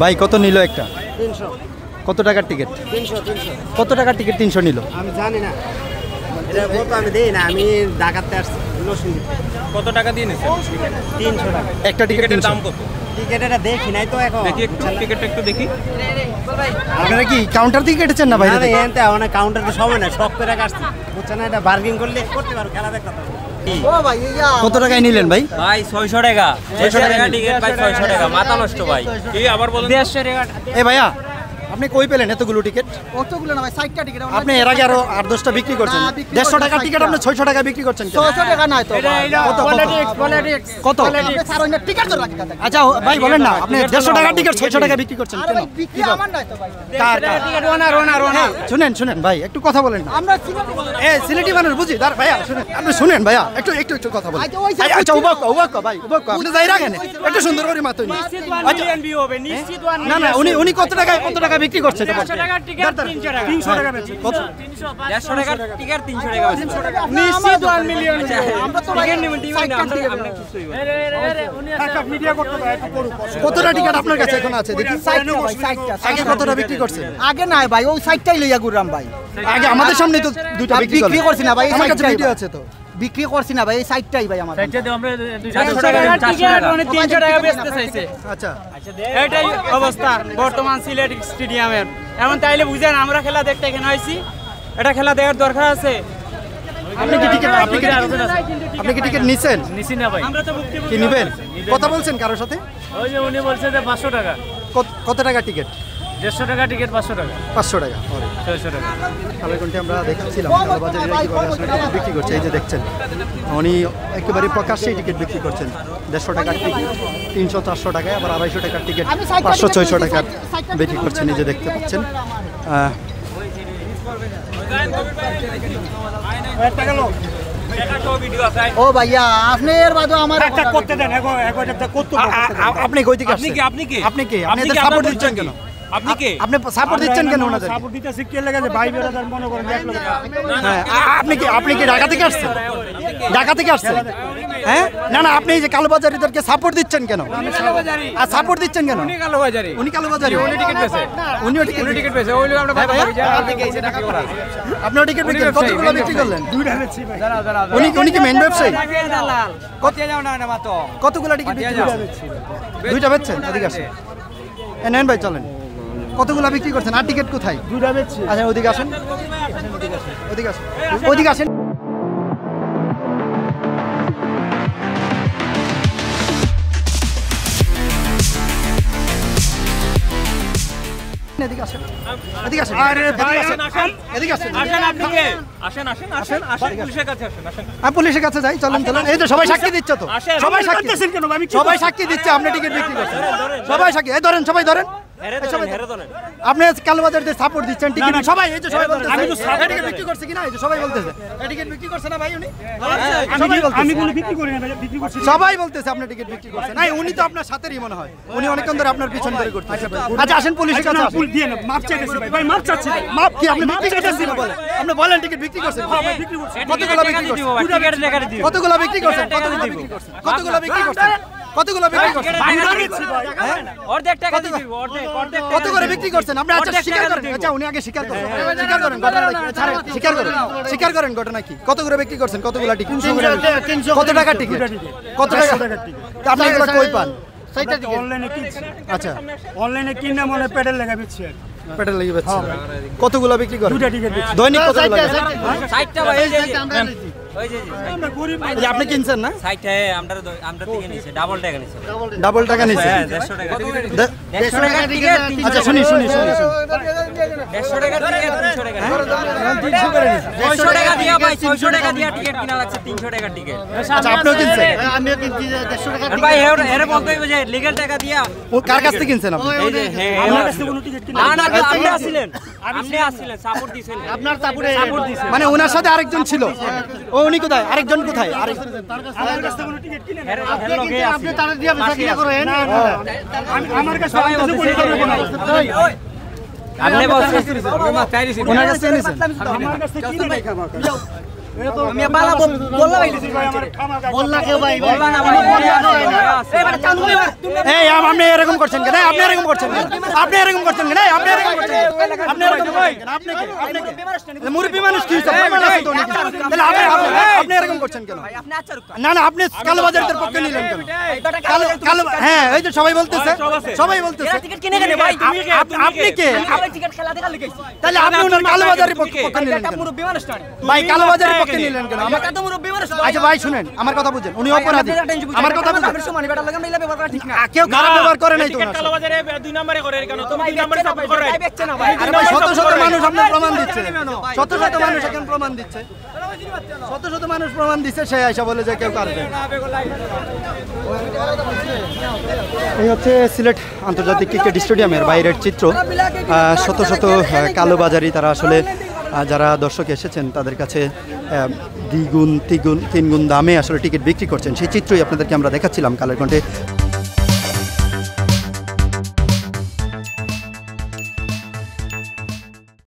ভাই কত নিল একটা? 300। কত টাকার টিকিট? 300। কত টাকার টিকিট 300 নিল? আমি জানি না, এটা বলতো আমি দেই না, আমি ঢাকাতে আসছি নরসিংদী। কত টাকা দিয়ে নিছেন? 300 টাকা একটা টিকিটের টিকিটের দাম কত? টিকিট এটা দেখি নাই তো এখন। দেখি একটু টিকিটটা একটু দেখি। আপনারা কি কাউন্টার থেকে কেটেছেন না বাইরে না, থেকে? এনতে অনেক কাউন্টারে সময় না, শখ করে আসছি, বুঝছেন না? এটা বার্গেনিং করলে করতে পারো, খেলা দেখতে পারো। কত টাকায় নিলেন ভাই? ভাই 600 টাকা। 600 টাকা টিকিট ভাই, 600 টাকা। মাথা নষ্ট ভাই। কি আবার বলেন? 150 টাকা। এ ভাইয়া, আপনি কই পেলেন এতগুলো টিকিট? কতগুলো না ভাই, 60টা টিকিট। আপনি এর আগে আরো 8-10টা বিক্রি করছেন। 150 টাকার টিকিট আপনি 600 টাকা বিক্রি করছেন কেন? 600 টাকা নাই তো। কত? কত? আপনি স্যার ওই টিকিট তো রাখি কথা। আচ্ছা ভাই বলেন না, আপনি 150 টাকার টিকিট 600 টাকা বিক্রি করছেন আরে কেন? ভাই বিক্রি আমার নাই তো ভাই। কার কার? টিকিট ওনার। শুনেন ভাই, একটু কথা বলেন না। আমরা সিলেটি এ সিলেটি মানুষ বুঝি, দাঁড় ভাইয়া শুনেন, আপনি শুনেন ভাইয়া, একটু কথা বলেন। আচ্ছা, ওই যে আচ্ছা উবাক ভাই, আপনি যাই রাখেন, একটু সুন্দর করে মাতুন। নিশ্চিত 1 মিলিয়ন ভিউ হবে, নিশ্চিত 1 না উনি কত টাকা বিক্রি করছে? 150 টাকার টিকিট 300 টাকা। 300 টাকা বেচে। কত? 150 টাকার টিকিট 300 টাকা। নিশ্চিত 1 মিলিয়ন। আমরা তো ভাই টিকিট নেবেন, টিকিট নেবেন, 60টা টিকিট আমরা খুশি হই। কতটা টিকিট আপনার কাছে এখন আছে দেখি? 60টা ভাই, 60টা। আগে কতটা বিক্রি করছেন? আগে নাই ভাই, ওই 60টাই লইয়া ঘুরলাম ভাই। আগে আমাদের সামনে তো দুটো বিক্রি বিক্রি করছি না ভাই, এই আমার কাছে 60টাই ভিডিও ভাই। আছে তো। বিক্রি করছি না ভাই, এই 60টাই ভাই আমার। 400 টাকার টিকিট মানে 300 টাকা বেচতে চাইছে। আচ্ছা এটাই অবস্থা বর্তমান সিলেট স্টেডিয়ামের। এমন তাইলে বুঝেন আমরা খেলা দেখতে এখানে আইছি, এটা খেলা দেখার দরকার আছে। আপনি কি টিকিট নিছেন? নিছি না ভাই, আমরা তো মুক্তি কি নিবেন? কথা বলছেন কারোর সাথে? ওই যে উনি বলছে যে 500 টাকা। কত টাকা টিকিট? 150 টাকা টিকিট, 500 টাকা, 500 টাকা। 600 টাকা। কালেকনটি আমরা দেখছিলাম কালোবাজারিরা কিভাবে আসলে টিকিট বিক্রি করছে। এই যে দেখছেন, উনি একেবারে প্রকাশ্যেই টিকিট বিক্রি করছেন। 150 টাকার টিকিট 300 400 টাকায়, আবার 250 টাকার টিকিট 500 600 টাকার বিক্রি করছেন। এই যে দেখতে পাচ্ছেন। ও ভাইয়া, আপনি এর বাদে আমার একটা করতে দেন, আপনি কই থেকে আসছেন? আপনি কি? আপনি এদের সাপোর্ট দিচ্ছেন কেন? আপনি কি? আপনি সাপোর্ট দিচ্ছেন কেন ওনাদের? সাপোর্ট দিতেছি কে লাগে যে ভাই বেরাদার মনে করেন এক লোক। হ্যাঁ, আপনি কি ঢাকা থেকে আসছেন? ঢাকা থেকে আসছেন? হ্যাঁ, না আপনি এই যে কালোবাজারিদেরকে সাপোর্ট দিচ্ছেন কেন? আর সাপোর্ট দিচ্ছেন কেন? উনি কালোবাজারি। উনি কালোবাজারি, উনি টিকিট পেয়েছে। উনিও টিকিট টিকিট পেয়েছে। ওই লোক আমরা হ্যাঁ ভাইয়া? টাকা করা। আপনিও টিকিট বিক্রি কতগুলো বিক্রি করলেন? দুইটা বেচছি ভাই। উনি কি মেন ব্যবসায়ী? দালাল। কত যাও না মাত্র। কতগুলো টিকিট বিক্রি করছেন? দুইটা বেচছেন? এদিকে আসেন, নেন ভাই চলেন। কতগুলো বিক্রি করছেন? আর টিকিট কোথায়? দুইটা বেচছি। আচ্ছা ওদিকে আসেন, ওদিকে আসেন। এদিকে আসেন, এদিকে আসেন। আরে ভাই, এদিকে আসেন। আসেন আপনি কে? আসেন পুলিশের কাছে আসেন। আমি পুলিশের কাছে যাই, চলেন। এই তো সবাই সাক্ষী দিচ্ছে তো, সবাই সাক্ষী কেন আমি সবাই সাক্ষী দিচ্ছে আপনি টিকিট বিক্রি করছেন। সবাই সাক্ষী, এই ধরেন, সবাই ধরেন। আপনি কালোবাজারদের সাপোর্ট দিচ্ছেন, টিকিট সবাই, এই যে সবাই বলতেছে আমি তো টিকিট বিক্রি করছে কিনা, এই যে সবাই বলতেছে টিকিট বিক্রি করছে না ভাই উনি। আমি কোনো বিক্রি করি না ভাই, বিক্রি করছি। সবাই বলতেছে আপনি টিকিট বিক্রি করছেন। না উনি তো আপনার সাথেরই মনে হয়, উনি অনেকক্ষণ ধরে আপনার পিছন ধরে করতেছে। আচ্ছা আসেন পুলিশের কাছে আসেন। ফুল দিয়ে না, মাপ চাইতেছি ভাই। ভাই মাপ চাচ্ছি ভাই। মাপ কি আপনি বিক্রি করতেছেন? বলেন, আপনি বলেন টিকিট বিক্রি করছেন? বিক্রি করছি। কতগুলো বিক্রি করছেন? কতগুলো বিক্রি করছেন? কতগুলো বিক্রি করছেন? কতগুলো বিক্রি করছেন? দুইটা বেচছি ভাই। অর্ধেক টাকা দিয়ে দিব, অর্ধেক কত করে বিক্রি করছেন? আপনি আচ্ছা স্বীকার করেন। আচ্ছা উনি আগে স্বীকার করেন, স্বীকার করেন ঘটনাটা কি? ছাড়েন, স্বীকার করেন ঘটনা কি? কত করে বিক্রি করছেন? কতগুলো টিকিট? 300 কত টাকার টিকিট? কত টাকা? আপনি এগুলো কই পান? অনলাইনে কিনছি। আচ্ছা অনলাইনে কিনে মনে পেডেল লাগা বেচছি। পেটের লেগে বেচছেন। কতগুলো বিক্রি করেন? দুইটা টিকিট বেচছি। দৈনিক কতগুলো? 60টা ভাই, এই যে ওই যে আমরা গরিব এই যে আপনি কিনছেন না? 60 টাকা আমরা থেকে নিছে, ডাবল টাকা নিছে। ডাবল টাকা নিছে। হ্যাঁ, 150 টাকা। 150 টাকা টিকিট। আচ্ছা শুনি। 150 টাকা টিকিট, 300 টাকা। 600 টাকা দিয়া ভাই, 600 টাকা দিয়া টিকিট কিনা লাগছে, 300 টাকা টিকিট। আচ্ছা আপনিও কিনছেন? আমিও কিনছি 150 টাকা। আর ভাই এর বলতে হইবে যে লিগ্যাল টাকা দিয়া। ও কার কাছ থেকে কিনছেন আপনি? এই যে হ্যাঁ, আমার কাছে কোনো টিকিট কিনে না আপনি আসছিলেন সাপোর্ট দিছেন। আপনার সাপোর্ট দিছেন। মানে ওনার সাথে আরেকজন ছিল। ও উনি কোথায়? আরেকজন কোথায়? আমার কাছে কোনো টিকিট কিনে না। আপনি তার দিয়ে বেচা করেন। আমার কাছে কোনো টিকিট না। আপনি বলছেন ওনার কাছ থেকে নিছেন? আমার কাছে কিনে নাই খাবার। আমি পালাবো বললা ভাই বললা কেউ ভাই বললা না ভাই এবারে চালু এই আপনি এরকম করছেন কেন? আপনি এরকম করছেন কেন? আপনি এরকম করছেন কেন? আপনি এরকম করছেন কেন? আপনি এরকম করছেন কেন? আপনি কে? আপনি কে? মুরব্বি মানুষ কি হইছে? প্রমাণ আছে তো নাকি? তাহলে আপনি এরকম করছেন কেন? আপনি আচার না না, আপনি কালোবাজারিদের পক্ষে নিলেন কেন? কালো হ্যাঁ, এই যে সবাই বলতেছে, সবাই বলতেছে। টিকিট কিনে কেন ভাই আপনি কে? আমি টিকিট খেলা দেখা লিখেছি তাহলে আপনি ওনার কালোবাজারির পক্ষে নিলেন কেন? মুরব্বি মানুষ না ভাই কালোবাজারির পক্ষে নিলেন কেন? আমরা কত মুরব্বি মানুষ আচ্ছা ভাই শুনেন, আমার কথা বুঝেন, উনি অপরাধী। আমার কথা বুঝেন, আমি সমানি বেটা লাগা মিলা ব্যবহার করা ঠিক না কেউ খারাপ ব্যবহার করে নাই তো ওনার সাথে। কালোবাজারে 2 নম্বরে করে কেন? তুমি ভাই 2 নম্বরে সাপোর্ট করো। ভাই বেচছে না ভাই আরে ভাই শত শত মানুষ আপনার প্রমাণ দিচ্ছে, শত শত মানুষ এখন প্রমাণ দিচ্ছে, শত শত মানুষ প্রমাণ দিচ্ছে, সে আইসা বলে যে কেউ পারবে। এই হচ্ছে সিলেট আন্তর্জাতিক ক্রিকেট স্টেডিয়ামের বাইরের চিত্র। শত শত কালোবাজারি তারা আসলে যারা দর্শক এসেছেন তাদের কাছে দ্বিগুণ তিনগুণ দামে আসলে টিকিট বিক্রি করছেন, সেই চিত্রই আপনাদেরকে আমরা দেখাচ্ছিলাম কালের কণ্ঠে।